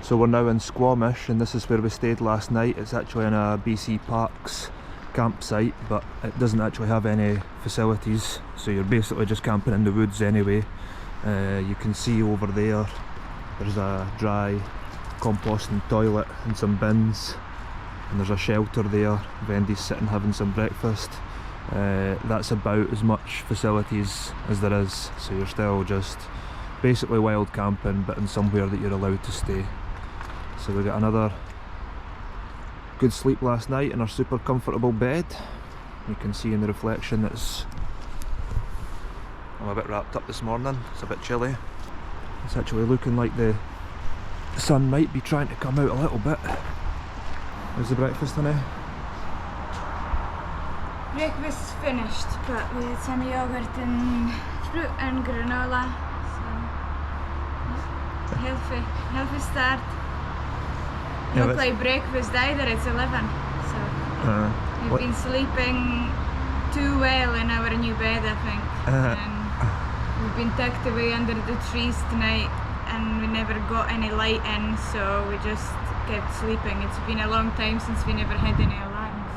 So we're now in Squamish, and this is where we stayed last night. It's actually in a BC Parks campsite, but it doesn't actually have any facilities, so you're basically just camping in the woods anyway. You can see over there, there's a dry composting toilet and some bins, and there's a shelter there. Vendy's sitting having some breakfast. That's about as much facilities as there is, so you're still just basically wild camping, but in somewhere that you're allowed to stay. So we got another good sleep last night in our super comfortable bed. You can see in the reflection that I'm a bit wrapped up this morning. It's a bit chilly. It's actually looking like the sun might be trying to come out a little bit. How's the breakfast, honey? Breakfast finished, but we had some yogurt and fruit and granola, so healthy start. Yeah, Not quite breakfast either, it's 11, so we've been sleeping too well in our new bed, I think, and we've been tucked away under the trees tonight and we never got any light in, so we just kept sleeping. It's been a long time since we never had any alarms.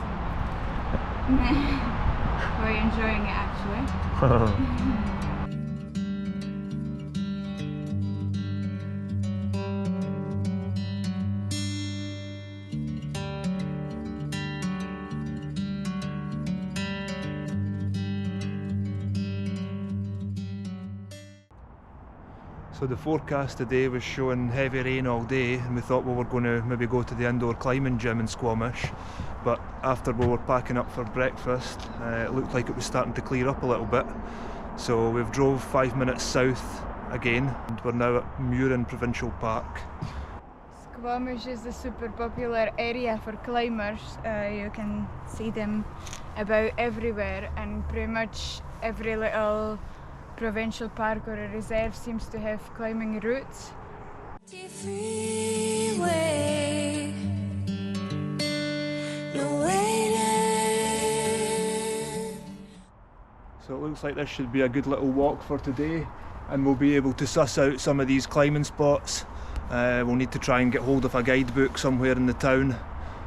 We're enjoying it actually. So the forecast today was showing heavy rain all day, and we thought we were going to maybe go to the indoor climbing gym in Squamish, but after we were packing up for breakfast, it looked like it was starting to clear up a little bit. So we've drove 5 minutes south again, and we're now at Murin Provincial Park. Squamish is a super popular area for climbers. You can see them about everywhere, and pretty much every little provincial park or a reserve seems to have climbing routes. So it looks like this should be a good little walk for today, and we'll be able to suss out some of these climbing spots. We'll need to try and get hold of a guidebook somewhere in the town.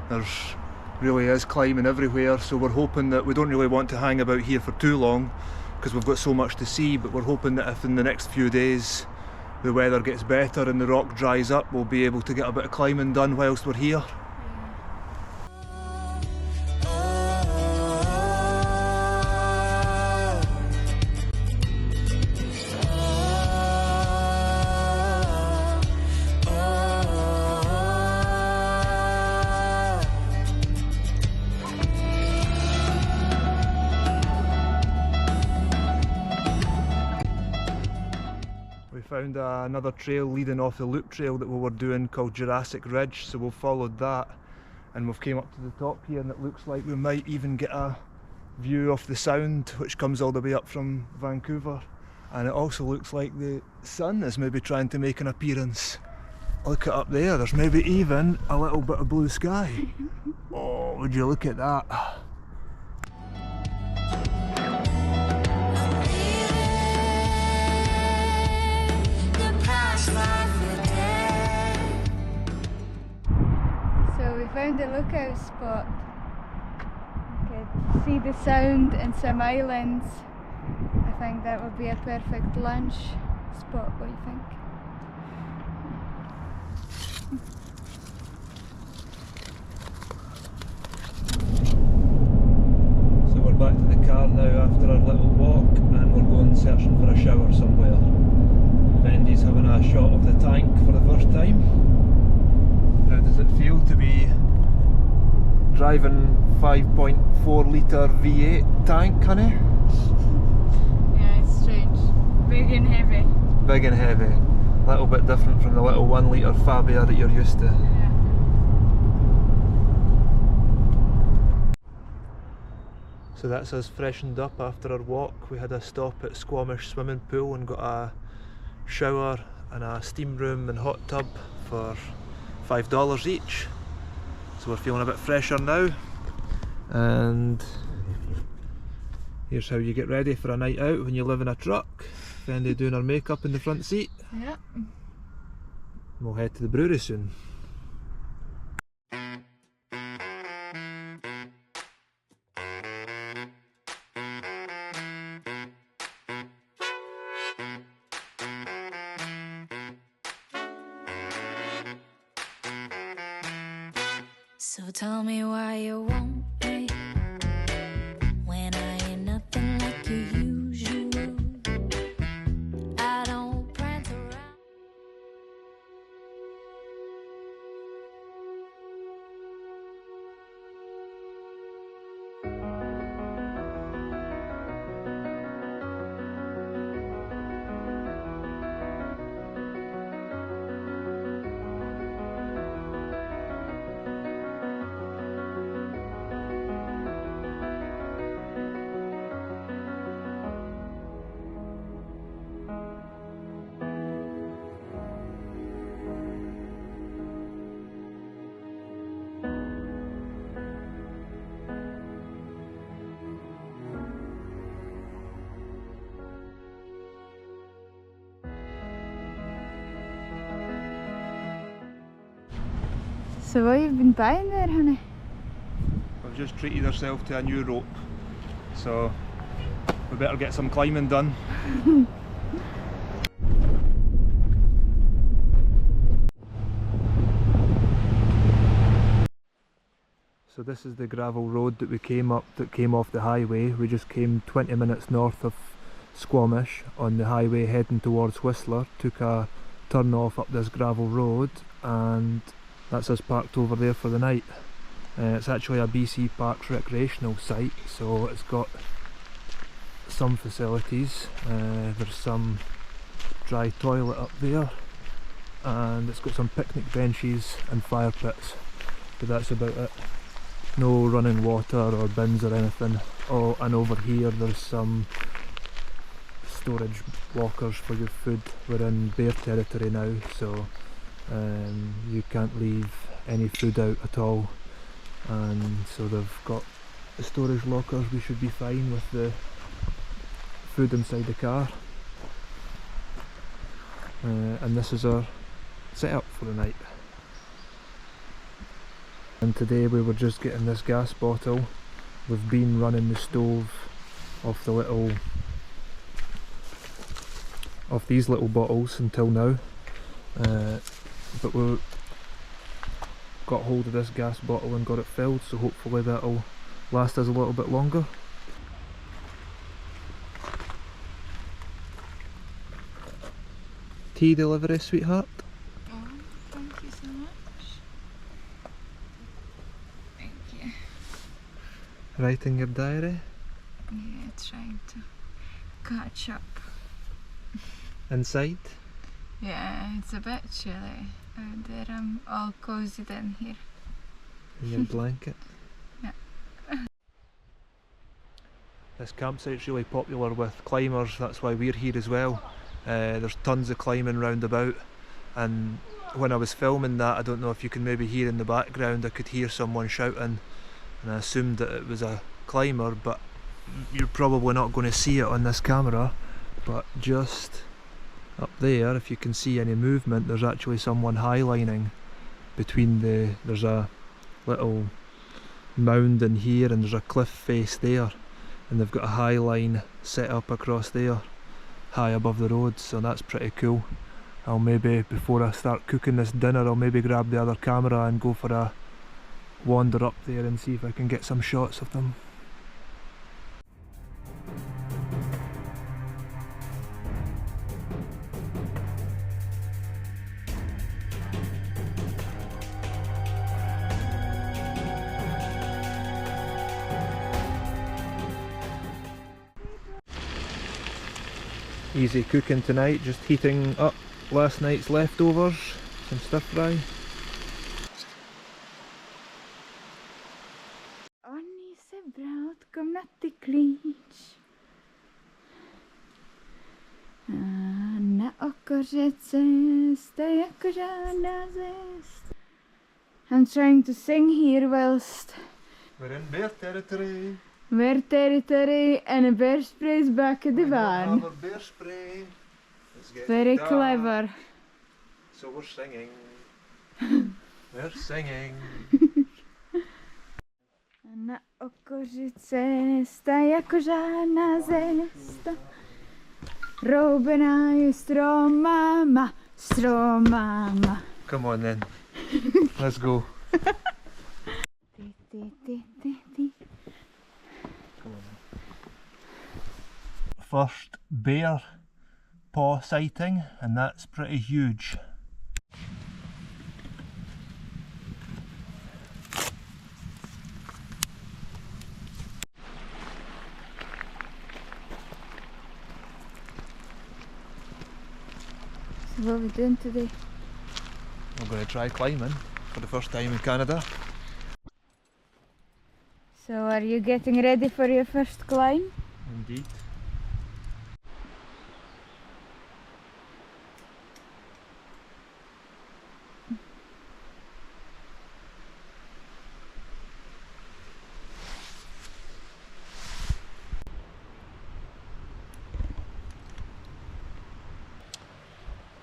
There's really is climbing everywhere, so we're hoping that we don't really want to hang about here for too long because we've got so much to see, but we're hoping that if in the next few days the weather gets better and the rock dries up, we'll be able to get a bit of climbing done whilst we're here. Found another trail leading off the loop trail that we were doing called Jurassic Ridge, so we've followed that and we've came up to the top here, and it looks like we might even get a view of the Sound, which comes all the way up from Vancouver, and it also looks like the sun is maybe trying to make an appearance. Look at up there, there's maybe even a little bit of blue sky. Oh, would you look at that? So we found a lookout spot. You can see the Sound and some islands. I think that would be a perfect lunch spot. What do you think? So we're back to the car now after our little walk, and we're going searching for a shower somewhere. Vendy's having a shot of the tank for the first time. How does it feel to be driving 5.4 litre V8 tank, honey? Yeah, it's strange. Big and heavy. Big and heavy. A little bit different from the little 1 litre Fabia that you're used to. Yeah. So that's us freshened up after our walk. We had a stop at Squamish swimming pool and got a shower and a steam room and hot tub for $5 each. So we're feeling a bit fresher now. And here's how you get ready for a night out when you live in a truck. Vendy doing her makeup in the front seat. Yeah. We'll head to the brewery soon. So tell me why you want me when I ain't nothing like your usual. I don't prance around. So what you've been buying there, honey? I've just treated herself to a new rope, so we better get some climbing done. So this is the gravel road that we came up, that came off the highway. We just came 20 minutes north of Squamish on the highway heading towards Whistler, took a turn off up this gravel road, and that's us parked over there for the night. It's actually a BC Parks recreational site, so it's got some facilities. There's some dry toilet up there, and it's got some picnic benches and fire pits, but that's about it. No running water or bins or anything. Oh, and over here there's some storage lockers for your food. We're in bear territory now, so you can't leave any food out at all, and so they've got the storage lockers. We should be fine with the food inside the car, and this is our setup for the night. And today we were just getting this gas bottle. We've been running the stove off the little, off these little bottles until now, but we got hold of this gas bottle and got it filled, so hopefully that'll last us a little bit longer. Tea delivery, sweetheart. Oh, thank you so much. Thank you. Writing your diary? Yeah, trying to catch up. Inside? Yeah, it's a bit chilly out there. I'm all cozied in here. In your blanket? Yeah. This campsite's really popular with climbers, that's why we're here as well. There's tons of climbing round about, and when I was filming that, I don't know if you can maybe hear in the background, I could hear someone shouting, and I assumed that it was a climber, but you're probably not going to see it on this camera. But just up there, if you can see any movement, there's actually someone highlining between there's a little mound in here and there's a cliff face there, and they've got a high line set up across there high above the road, so that's pretty cool. I'll maybe, before I start cooking this dinner, I'll maybe grab the other camera and go for a wander up there and see if I can get some shots of them. Easy cooking tonight, just heating up last night's leftovers, some stir fry. Oni se brátkom na ty klíč. A na oko řece jste jako žádná zvěst. I'm trying to sing here whilst We're in bear territory. bear territory and a bear sprays back at the van. Bear spray. Very clever. So So we're singing. We're singing. Na okořice jako žádná zesta. Roubená je stromama, stromama. Come on then. Let's go. Come on then. First bear paw sighting, and that's pretty huge. So what are we doing today? We're going to try climbing for the first time in Canada. So are you getting ready for your first climb? Indeed.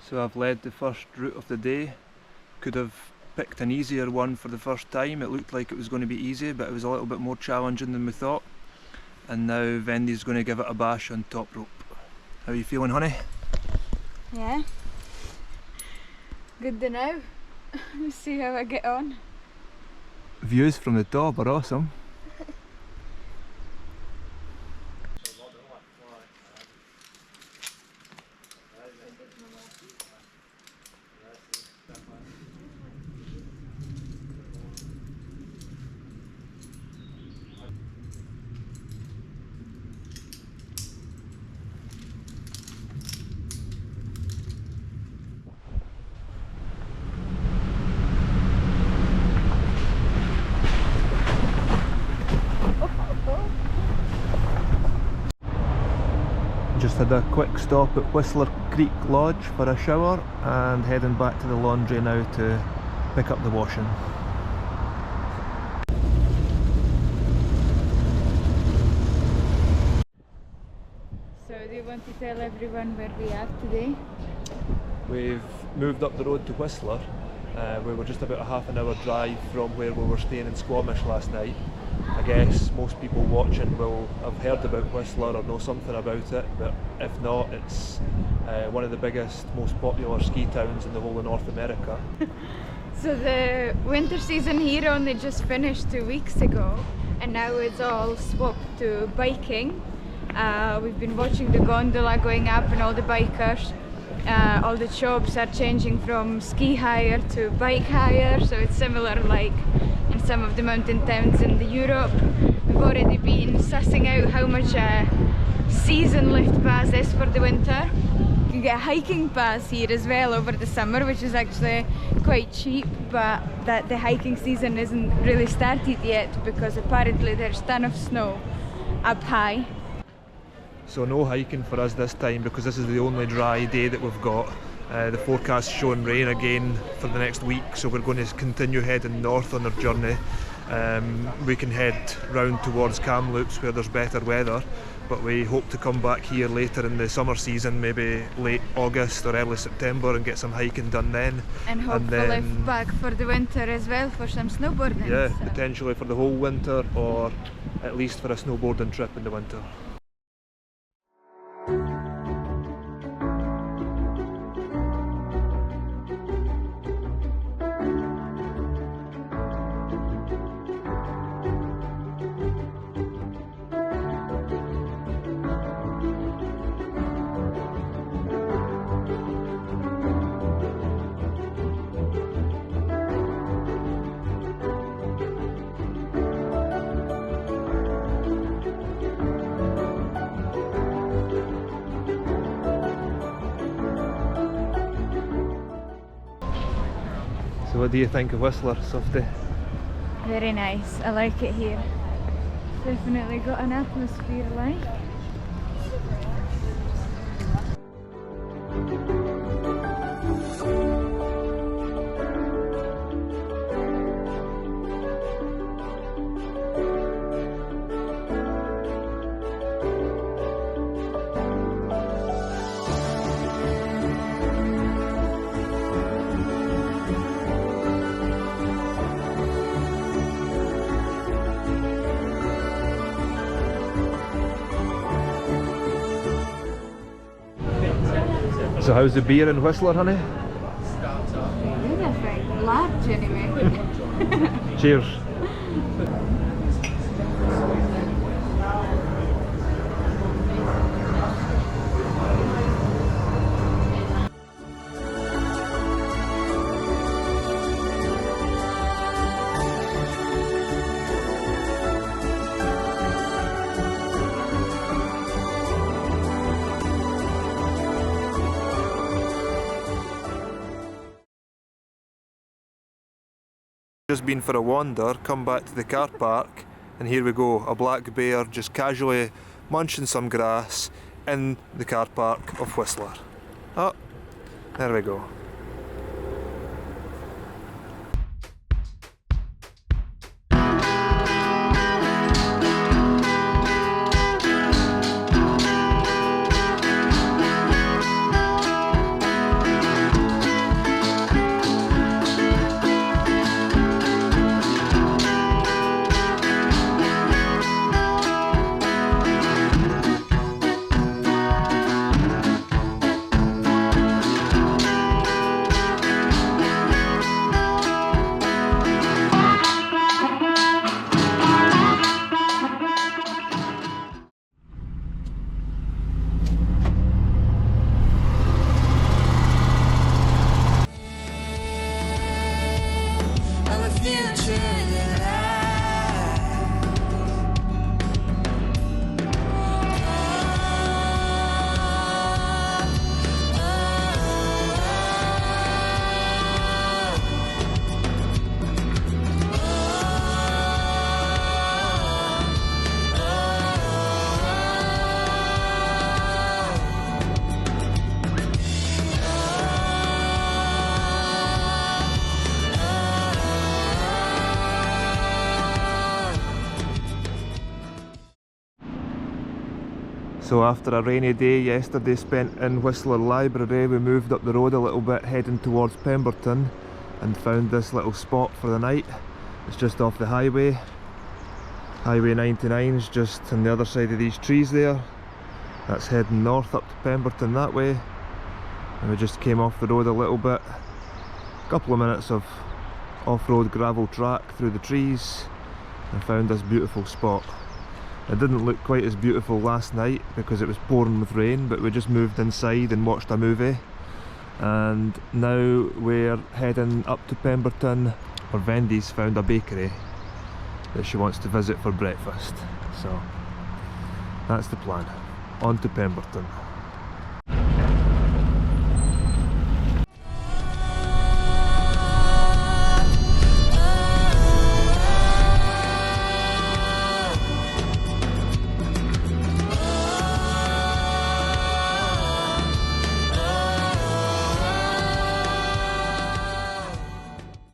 So I've led the first route of the day. Could have picked an easier one for the first time. It looked like it was going to be easy, but it was a little bit more challenging than we thought. And now Vendy's going to give it a bash on top rope. How are you feeling, honey? Yeah. Good to know. Let's see how I get on. Views from the top are awesome. Just had a quick stop at Whistler Creek Lodge for a shower and heading back to the laundry now to pick up the washing. So do you want to tell everyone where we are today? We've moved up the road to Whistler. We were just about a half an hour drive from where we were staying in Squamish last night. I guess most people watching will have heard about Whistler or know something about it, but if not, it's one of the biggest, most popular ski towns in the whole of North America. So the winter season here only just finished 2 weeks ago, and now it's all swapped to biking. We've been watching the gondola going up and all the bikers. All the shops are changing from ski hire to bike hire, so it's similar like in some of the mountain towns in Europe. We've already been sussing out how much a season lift pass is for the winter. You get a hiking pass here as well over the summer, which is actually quite cheap, but that the hiking season isn't really started yet because apparently there's a ton of snow up high. So no hiking for us this time because this is the only dry day that we've got. The forecast showing rain again for the next week, so we're going to continue heading north on our journey. We can head round towards Kamloops where there's better weather, but we hope to come back here later in the summer season, maybe late August or early September, and get some hiking done then. And hopefully back for the winter as well for some snowboarding. Yeah, so. potentially for the whole winter or at least for a snowboarding trip in the winter. So what do you think of Whistler, Softy? Very nice, I like it here. Definitely got an atmosphere like. So how's the beer in Whistler, honey? Good, I think. Large anyway. Cheers. Just been for a wander, come back to the car park, and here we go, a black bear just casually munching some grass in the car park of Whistler. Oh, there we go. So after a rainy day yesterday spent in Whistler Library, we moved up the road a little bit heading towards Pemberton and found this little spot for the night. It's just off the highway. Highway 99 is just on the other side of these trees there. That's heading north up to Pemberton that way. And we just came off the road a little bit. A couple of minutes of off-road gravel track through the trees and found this beautiful spot. It didn't look quite as beautiful last night because it was pouring with rain, but we just moved inside and watched a movie. And now we're heading up to Pemberton, where Vendy's found a bakery that she wants to visit for breakfast. So that's the plan. On to Pemberton.